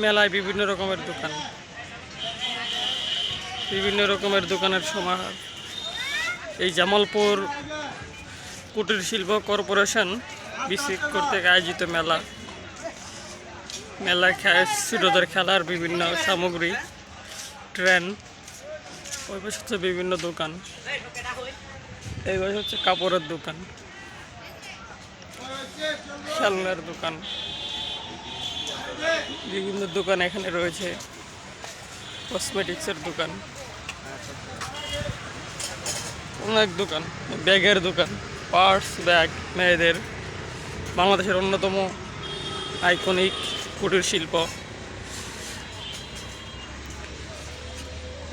মেলায় বিভিন্ন রকমের দোকান, বিভিন্ন রকমের দোকানের সমাহার। এই জামালপুর কুটির শিল্প কর্পোরেশন বিসিক কর্তৃক আয়োজিত মেলা। মেলায় ছোটদের খেলার বিভিন্ন সামগ্রী, ট্রেন, ওই পাশে হচ্ছে বিভিন্ন দোকান, এই পাশে হচ্ছে কাপড়ের দোকান, খেলনার দোকান, বিভিন্ন দোকান এখানে রয়েছে। কসমেটিক্সের দোকান, অনেক দোকান, ব্যাগের দোকান, পার্টস ব্যাগ মেয়েদের, বাংলাদেশের অন্যতম আইকনিক কুটির শিল্প।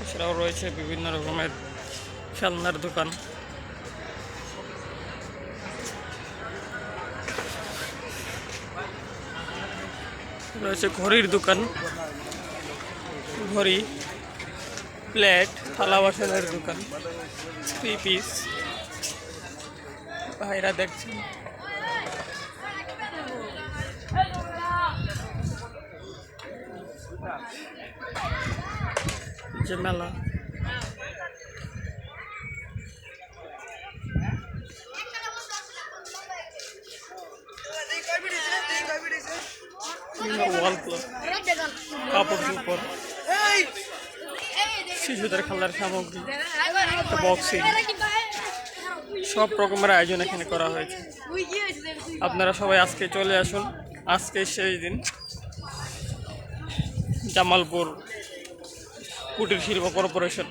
এছাড়াও রয়েছে বিভিন্ন রকমের খেলনার দোকান। রয়েছে ঘড়ির দোকান, ঘড়ি, প্লেট, থালা বাসনের দোকান, 3 পিস। ভাইরা দেখছেন যে মেলা। ওয়াল ক্লক, কাপড় চোপড়, শিশুদের খেলার সামগ্রী, বক্সিং, সব রকমের আয়োজন এখানে করা হয়েছে। আপনারা সবাই আজকে চলে আসুন। আজকে সেই দিন জামালপুর কুটির শিল্প কর্পোরেশন